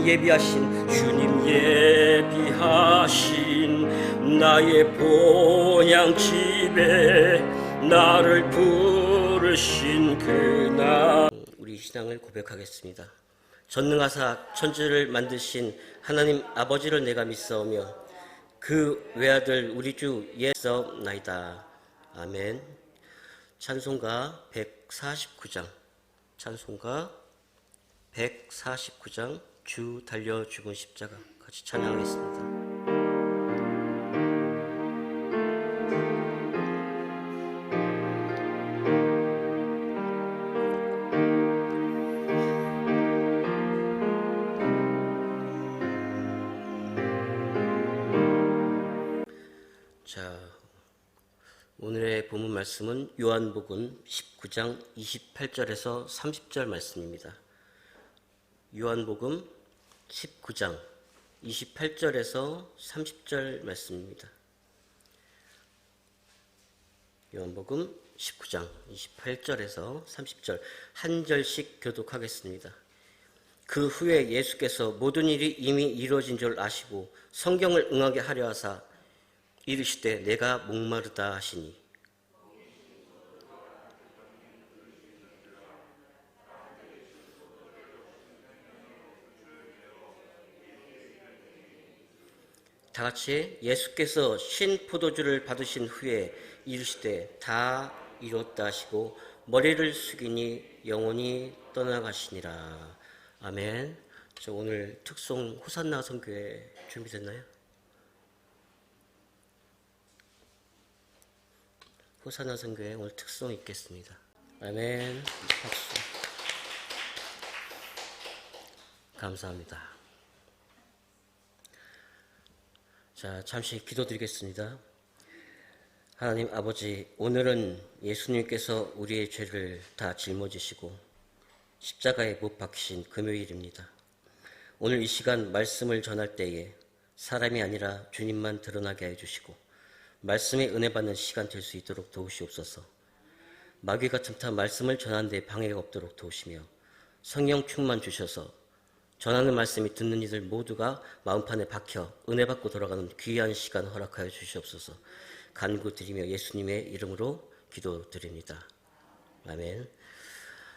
예비하신 주님 예비하신 나의 본향집에 나를 부르신 그날. 우리 신앙을 고백하겠습니다. 전능하사 천지를 만드신 하나님 아버지를 내가 믿사오며 그 외아들 우리 주 예수옵나이다. 아멘. 찬송가 149장, 찬송가 149장 주 달려 죽은 십자가 같이 찬양하겠습니다. 자, 오늘의 본문 말씀은 요한복음 19장 28절에서 30절 말씀입니다. 요한복음 19장 28절에서 30절 말씀입니다. 요한복음 19장 28절에서 30절 한 절씩 교독하겠습니다. 그 후에 예수께서 모든 일이 이미 이루어진 줄 아시고 성경을 응하게 하려 하사 이르시되 내가 목마르다 하시니 다같이 예수께서 신 포도주를 받으신 후에 이르시되 다 이뤘다 하시고 머리를 숙이니 영혼이 떠나가시니라. 아멘. 저 오늘 특송 호산나 선교회 준비됐나요? 호산나 선교회 오늘 특송 있겠습니다. 아멘. 박수. 감사합니다. 자, 잠시 기도드리겠습니다. 하나님 아버지, 오늘은 예수님께서 우리의 죄를 다 짊어지시고 십자가에 못 박히신 금요일입니다. 오늘 이 시간 말씀을 전할 때에 사람이 아니라 주님만 드러나게 해주시고 말씀에 은혜 받는 시간 될 수 있도록 도우시옵소서. 마귀가 틈타 말씀을 전하는 데 방해가 없도록 도우시며 성령 충만 주셔서 전하는 말씀이 듣는 이들 모두가 마음판에 박혀 은혜 받고 돌아가는 귀한 시간 허락하여 주시옵소서. 간구드리며 예수님의 이름으로 기도드립니다. 아멘.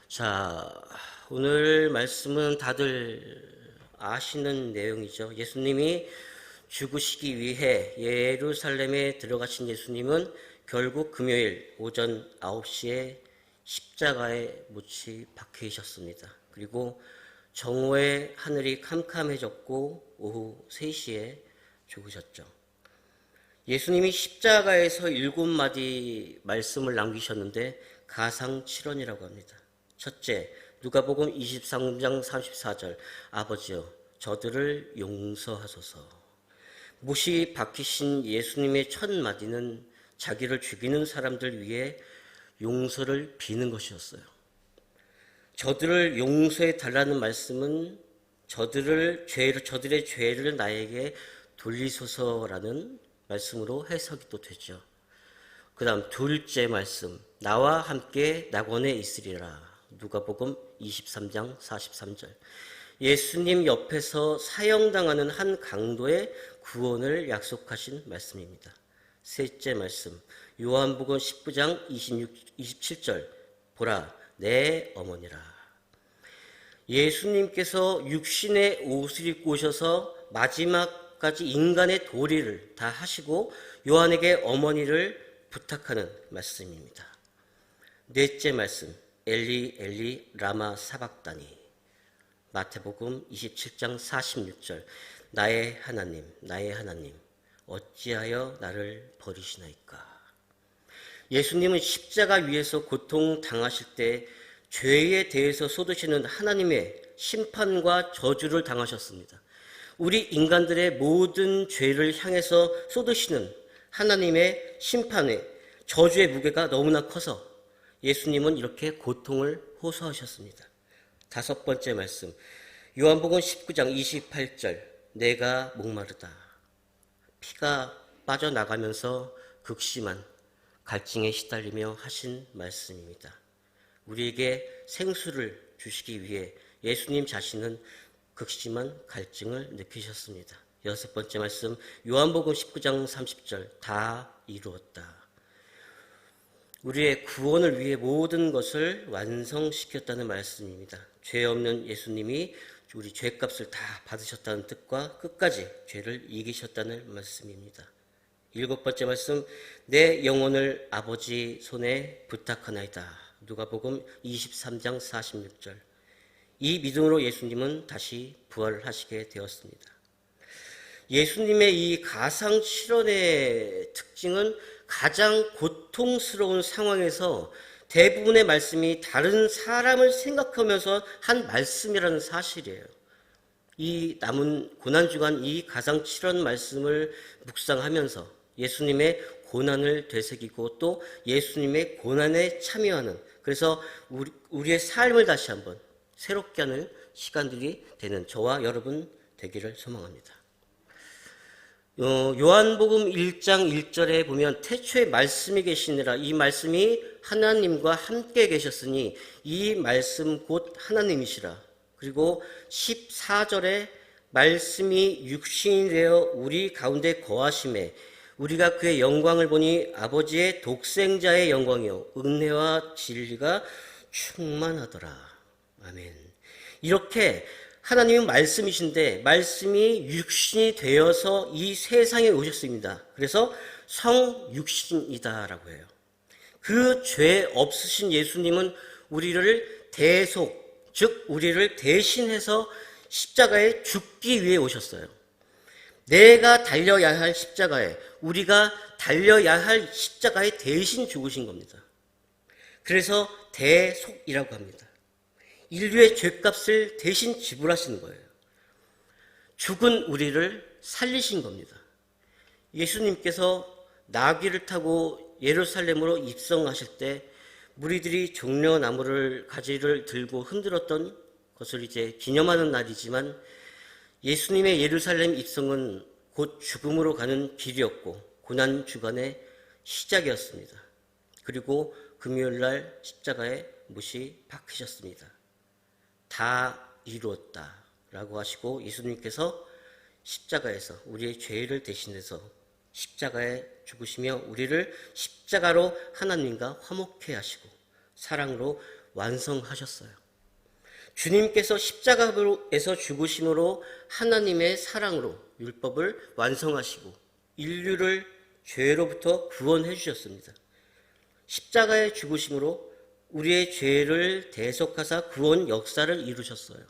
자, 오늘 말씀은 다들 아시는 내용이죠. 예수님이 죽으시기 위해 예루살렘에 들어가신 예수님은 결국 금요일 오전 9시에 십자가에 못이 박히셨습니다. 그리고 정오에 하늘이 캄캄해졌고 오후 3시에 죽으셨죠. 예수님이 십자가에서 7마디 말씀을 남기셨는데 가상칠언이라고 합니다. 첫째, 누가복음 23장 34절 아버지여 저들을 용서하소서. 못이 박히신 예수님의 첫 마디는 자기를 죽이는 사람들 위해 용서를 비는 것이었어요. 저들을 용서해 달라는 말씀은 저들의 죄를 나에게 돌리소서라는 말씀으로 해석이 또 되죠. 그 다음 둘째 말씀, 나와 함께 낙원에 있으리라. 누가복음 23장 43절. 예수님 옆에서 사형당하는 한 강도의 구원을 약속하신 말씀입니다. 셋째 말씀, 요한복음 19장 27절. 보라, 내 어머니라. 예수님께서 육신의 옷을 입고 오셔서 마지막까지 인간의 도리를 다 하시고 요한에게 어머니를 부탁하는 말씀입니다. 넷째 말씀, 엘리 엘리 라마 사박다니. 마태복음 27장 46절. 나의 하나님 어찌하여 나를 버리시나이까. 예수님은 십자가 위에서 고통당하실 때 죄에 대해서 쏟으시는 하나님의 심판과 저주를 당하셨습니다. 우리 인간들의 모든 죄를 향해서 쏟으시는 하나님의 심판의 저주의 무게가 너무나 커서 예수님은 이렇게 고통을 호소하셨습니다. 다섯 번째 말씀, 요한복음 19장 28절. 내가 목마르다. 피가 빠져나가면서 극심한 갈증에 시달리며 하신 말씀입니다. 우리에게 생수를 주시기 위해 예수님 자신은 극심한 갈증을 느끼셨습니다. 여섯 번째 말씀, 요한복음 19장 30절, 다 이루었다. 우리의 구원을 위해 모든 것을 완성시켰다는 말씀입니다. 죄 없는 예수님이 우리 죄값을 다 받으셨다는 뜻과 끝까지 죄를 이기셨다는 말씀입니다. 일곱 번째 말씀, 내 영혼을 아버지 손에 부탁하나이다. 누가복음 23장 46절. 이 믿음으로 예수님은 다시 부활하시게 되었습니다. 예수님의 이 가상실현의 특징은 가장 고통스러운 상황에서 대부분의 말씀이 다른 사람을 생각하면서 한 말씀이라는 사실이에요. 이 남은 고난주간 이 가상실현 말씀을 묵상하면서 예수님의 고난을 되새기고 또 예수님의 고난에 참여하는, 그래서 우리의 삶을 다시 한번 새롭게 하는 시간들이 되는 저와 여러분 되기를 소망합니다. 요한복음 1장 1절에 보면 태초에 말씀이 계시니라, 이 말씀이 하나님과 함께 계셨으니 이 말씀 곧 하나님이시라. 그리고 14절에 말씀이 육신이 되어 우리 가운데 거하심에 우리가 그의 영광을 보니 아버지의 독생자의 영광이요 은혜와 진리가 충만하더라. 아멘. 이렇게 하나님은 말씀이신데 말씀이 육신이 되어서 이 세상에 오셨습니다. 그래서 성육신이다라고 해요. 그 죄 없으신 예수님은 우리를 대속, 즉 우리를 대신해서 십자가에 죽기 위해 오셨어요. 내가 달려야 할 십자가에, 우리가 달려야 할 십자가에 대신 죽으신 겁니다. 그래서 대속이라고 합니다. 인류의 죄값을 대신 지불하시는 거예요. 죽은 우리를 살리신 겁니다. 예수님께서 나귀를 타고 예루살렘으로 입성하실 때 무리들이 종려나무를 가지를 들고 흔들었던 것을 이제 기념하는 날이지만 예수님의 예루살렘 입성은 곧 죽음으로 가는 길이었고 고난 주간의 시작이었습니다. 그리고 금요일 날 십자가에 못이 박히셨습니다. 다 이루었다 라고 하시고 예수님께서 십자가에서 우리의 죄를 대신해서 십자가에 죽으시며 우리를 십자가로 하나님과 화목케 하시고 사랑으로 완성하셨어요. 주님께서 십자가에서 죽으심으로 하나님의 사랑으로 율법을 완성하시고 인류를 죄로부터 구원해 주셨습니다. 십자가의 죽으심으로 우리의 죄를 대속하사 구원 역사를 이루셨어요.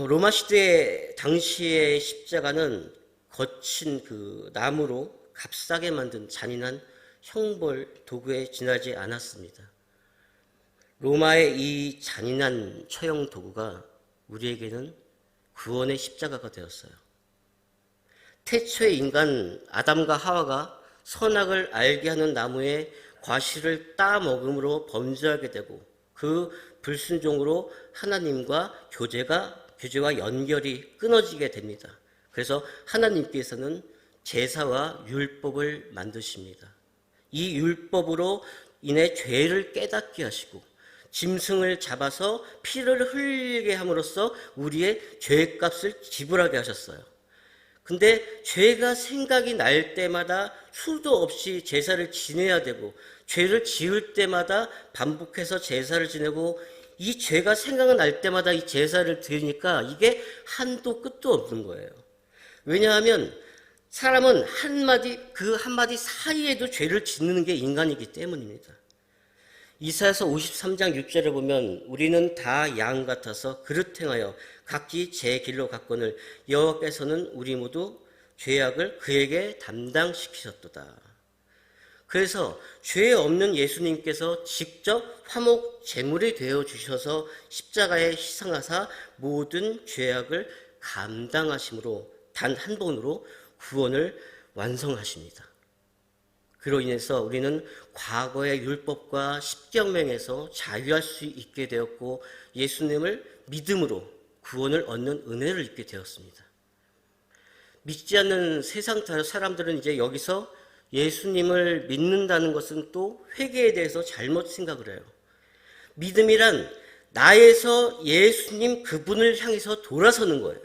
로마 시대 당시의 십자가는 거친 그 나무로 값싸게 만든 잔인한 형벌 도구에 지나지 않았습니다. 로마의 이 잔인한 처형 도구가 우리에게는 구원의 십자가가 되었어요. 태초의 인간 아담과 하와가 선악을 알게 하는 나무의 과실을 따먹음으로 범죄하게 되고 그 불순종으로 하나님과 교제와 연결이 끊어지게 됩니다. 그래서 하나님께서는 제사와 율법을 만드십니다. 이 율법으로 인해 죄를 깨닫게 하시고 짐승을 잡아서 피를 흘리게 함으로써 우리의 죄값을 지불하게 하셨어요. 근데 죄가 생각이 날 때마다 수도 없이 제사를 지내야 되고 죄를 지을 때마다 반복해서 제사를 지내고 이 죄가 생각날 때마다 이 제사를 드리니까 이게 한도 끝도 없는 거예요. 왜냐하면 사람은 그 한마디 사이에도 죄를 짓는 게 인간이기 때문입니다. 이사야서 53장 6절에 보면 우리는 다 양 같아서 그릇 행하여 각기 제 길로 갔거늘 여호와께서는 우리 모두 죄악을 그에게 담당시키셨도다. 그래서 죄 없는 예수님께서 직접 화목 제물이 되어 주셔서 십자가에 희생하사 모든 죄악을 감당하심으로 단 한 번으로 구원을 완성하십니다. 그로 인해서 우리는 과거의 율법과 십계명에서 자유할 수 있게 되었고 예수님을 믿음으로 구원을 얻는 은혜를 입게 되었습니다. 믿지 않는 세상 사람들은 이제 여기서 예수님을 믿는다는 것은 또 회개에 대해서 잘못 생각을 해요. 믿음이란 나에서 예수님 그분을 향해서 돌아서는 거예요.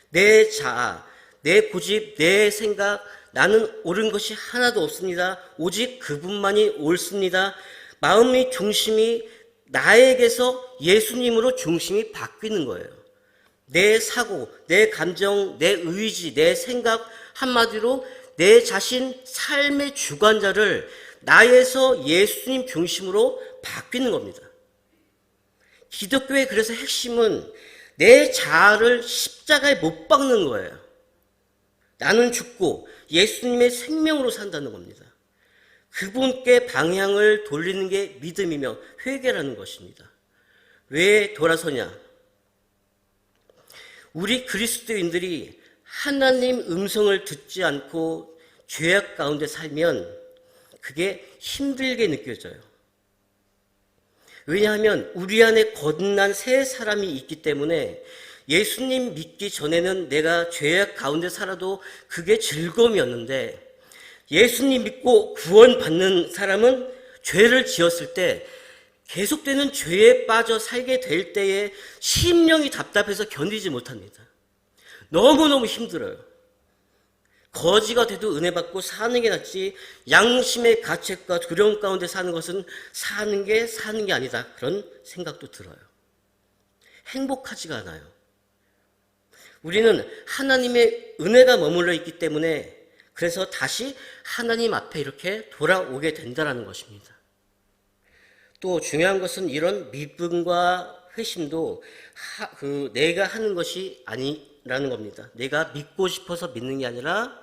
내 자아, 내 고집, 내 생각, 나는 옳은 것이 하나도 없습니다. 오직 그분만이 옳습니다. 마음의 중심이 나에게서 예수님으로 중심이 바뀌는 거예요. 내 사고, 내 감정, 내 의지, 내 생각, 한마디로 내 자신, 삶의 주관자를 나에서 예수님 중심으로 바뀌는 겁니다. 기독교의 그래서 핵심은 내 자아를 십자가에 못 박는 거예요. 나는 죽고 예수님의 생명으로 산다는 겁니다. 그분께 방향을 돌리는 게 믿음이며 회개라는 것입니다. 왜 돌아서냐? 우리 그리스도인들이 하나님 음성을 듣지 않고 죄악 가운데 살면 그게 힘들게 느껴져요. 왜냐하면 우리 안에 거듭난 새 사람이 있기 때문에 예수님 믿기 전에는 내가 죄악 가운데 살아도 그게 즐거움이었는데, 예수님 믿고 구원받는 사람은 죄를 지었을 때 계속되는 죄에 빠져 살게 될 때에 심령이 답답해서 견디지 못합니다. 너무너무 힘들어요. 거지가 돼도 은혜 받고 사는 게 낫지, 양심의 가책과 두려움 가운데 사는 것은 사는 게 아니다, 그런 생각도 들어요. 행복하지가 않아요. 우리는 하나님의 은혜가 머물러 있기 때문에 그래서 다시 하나님 앞에 이렇게 돌아오게 된다는 것입니다. 또 중요한 것은 이런 믿음과 회심도 내가 하는 것이 아니라는 겁니다. 내가 믿고 싶어서 믿는 게 아니라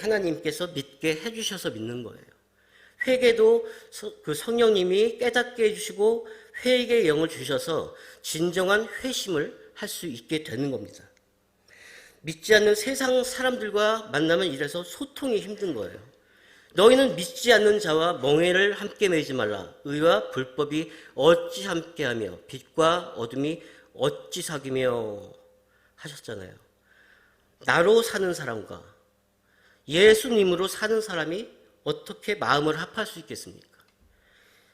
하나님께서 믿게 해주셔서 믿는 거예요. 회개도 그 성령님이 깨닫게 해주시고 회개의 영을 주셔서 진정한 회심을 할 수 있게 되는 겁니다. 믿지 않는 세상 사람들과 만나면 이래서 소통이 힘든 거예요. 너희는 믿지 않는 자와 멍에를 함께 매지 말라. 의와 불법이 어찌 함께하며 빛과 어둠이 어찌 사귀며 하셨잖아요. 나로 사는 사람과 예수님으로 사는 사람이 어떻게 마음을 합할 수 있겠습니까?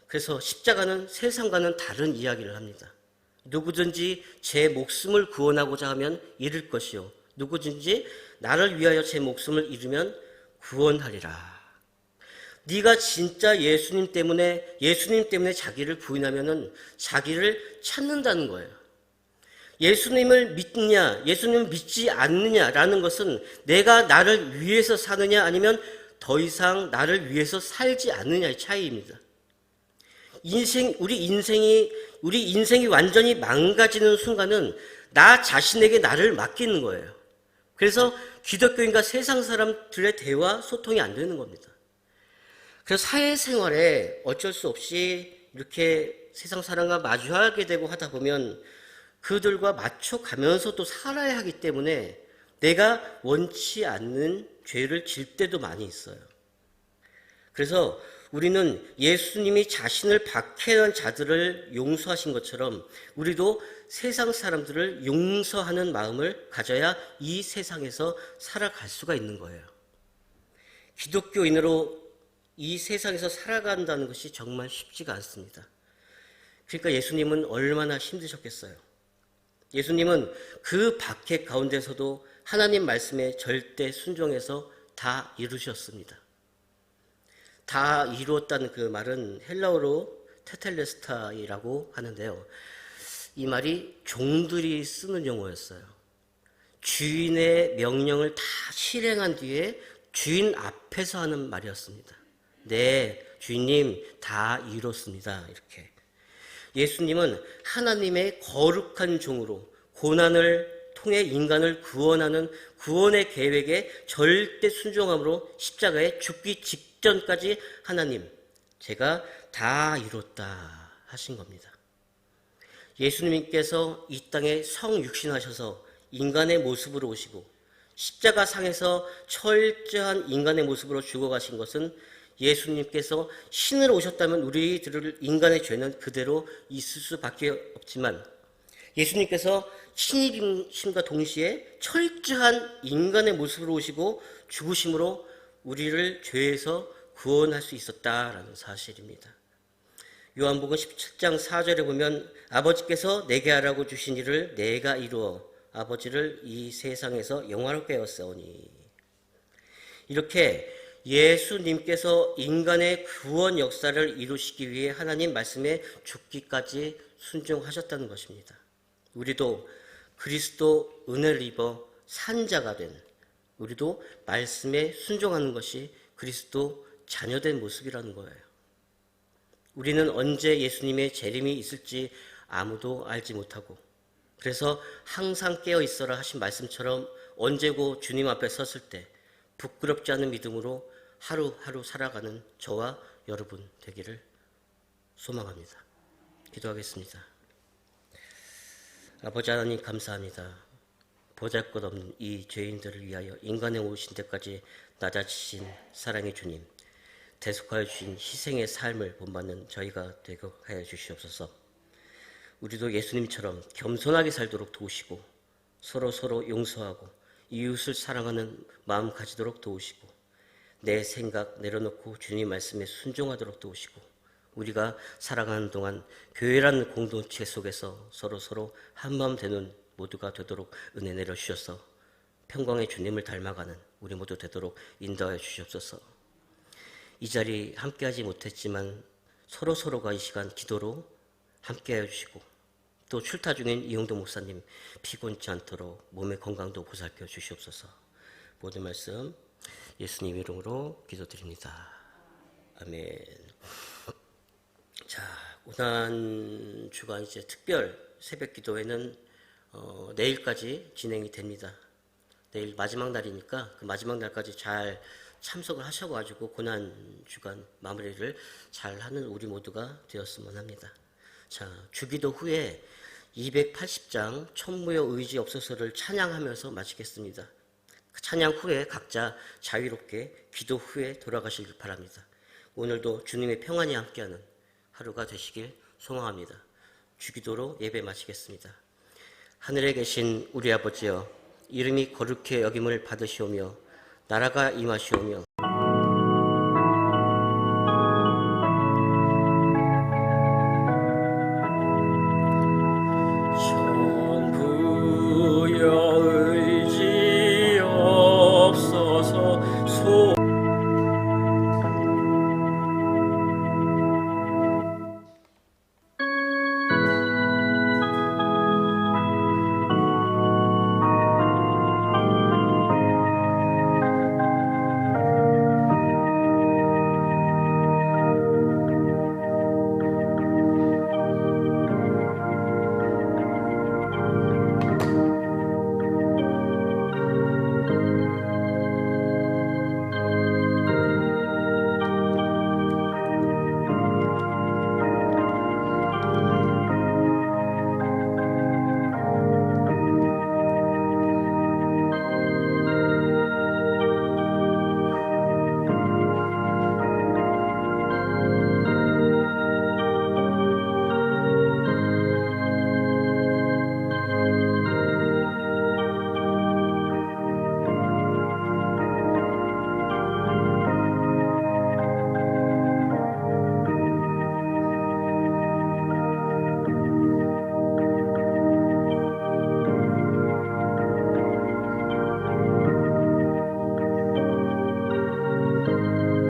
그래서 십자가는 세상과는 다른 이야기를 합니다. 누구든지 제 목숨을 구원하고자 하면 잃을 것이요, 누구든지 나를 위하여 제 목숨을 잃으면 구원하리라. 네가 진짜 예수님 때문에 자기를 부인하면은 자기를 찾는다는 거예요. 예수님을 믿느냐, 예수님을 믿지 않느냐라는 것은 내가 나를 위해서 사느냐 아니면 더 이상 나를 위해서 살지 않느냐의 차이입니다. 우리 인생이 완전히 망가지는 순간은 나 자신에게 나를 맡기는 거예요. 그래서 기독교인과 세상 사람들의 대화, 소통이 안 되는 겁니다. 그래서 사회생활에 어쩔 수 없이 이렇게 세상 사람과 마주하게 되고 하다 보면 그들과 맞춰가면서도 살아야 하기 때문에 내가 원치 않는 죄를 질 때도 많이 있어요. 그래서 우리는 예수님이 자신을 박해한 자들을 용서하신 것처럼 우리도 세상 사람들을 용서하는 마음을 가져야 이 세상에서 살아갈 수가 있는 거예요. 기독교인으로 이 세상에서 살아간다는 것이 정말 쉽지가 않습니다. 그러니까 예수님은 얼마나 힘드셨겠어요. 예수님은 그 박해 가운데서도 하나님 말씀에 절대 순종해서 다 이루셨습니다. 다 이루었다는 그 말은 헬라어로 테텔레스타이라고 하는데요. 이 말이 종들이 쓰는 용어였어요. 주인의 명령을 다 실행한 뒤에 주인 앞에서 하는 말이었습니다. 네, 주인님 다 이뤘습니다. 이렇게. 예수님은 하나님의 거룩한 종으로 고난을 통해 인간을 구원하는 구원의 계획에 절대 순종함으로 십자가에 죽기 직전까지 하나님, 제가 다 이뤘다 하신 겁니다. 예수님께서 이 땅에 성육신하셔서 인간의 모습으로 오시고 십자가 상에서 철저한 인간의 모습으로 죽어가신 것은 예수님께서 신으로 오셨다면 우리들을 인간의 죄는 그대로 있을 수밖에 없지만 예수님께서 신이심과 동시에 철저한 인간의 모습으로 오시고 죽으심으로 우리를 죄에서 구원할 수 있었다라는 사실입니다. 요한복음 17장 4절에 보면 아버지께서 내게 하라고 주신 일을 내가 이루어 아버지를 이 세상에서 영화롭게 하였사오니. 이렇게 예수님께서 인간의 구원 역사를 이루시기 위해 하나님 말씀에 죽기까지 순종하셨다는 것입니다. 우리도 그리스도 은혜를 입어 산자가 된, 우리도 말씀에 순종하는 것이 그리스도 자녀된 모습이라는 거예요. 우리는 언제 예수님의 재림이 있을지 아무도 알지 못하고, 그래서 항상 깨어 있어라 하신 말씀처럼 언제고 주님 앞에 섰을 때 부끄럽지 않은 믿음으로 하루하루 살아가는 저와 여러분 되기를 소망합니다. 기도하겠습니다. 아버지 하나님 감사합니다. 보잘것없는 이 죄인들을 위하여 인간에 오신 데까지 낮아지신 사랑의 주님, 대속하여 주신 희생의 삶을 본받는 저희가 되게 하여 주시옵소서. 우리도 예수님처럼 겸손하게 살도록 도우시고, 서로 용서하고 이웃을 사랑하는 마음 가지도록 도우시고, 내 생각 내려놓고 주님 말씀에 순종하도록 도우시고, 우리가 살아가는 동안 교회라는 공동체 속에서 서로 한마음 되는 모두가 되도록 은혜 내려주셔서 평강의 주님을 닮아가는 우리 모두 되도록 인도하여 주시옵소서. 이 자리 함께하지 못했지만 서로가 이 시간 기도로 함께하여 주시고, 또 출타 중인 이용도 목사님 피곤치 않도록 몸의 건강도 보살펴 주시옵소서. 모든 말씀 예수님 이름으로 기도드립니다. 아멘. 자, 고난 주간 이제 특별 새벽 기도회는 내일까지 진행이 됩니다. 내일 마지막 날이니까 그 마지막 날까지 잘 참석을 하셔가지고 고난 주간 마무리를 잘 하는 우리 모두가 되었으면 합니다. 자, 주기도 후에 280장 천무여 의지 없어서를 찬양하면서 마치겠습니다. 그 찬양 후에 각자 자유롭게 기도 후에 돌아가시길 바랍니다. 오늘도 주님의 평안이 함께하는 하루가 되시길 소망합니다. 주기도로 예배 마치겠습니다. 하늘에 계신 우리 아버지여, 이름이 거룩히 여김을 받으시오며 나라가 임하시오며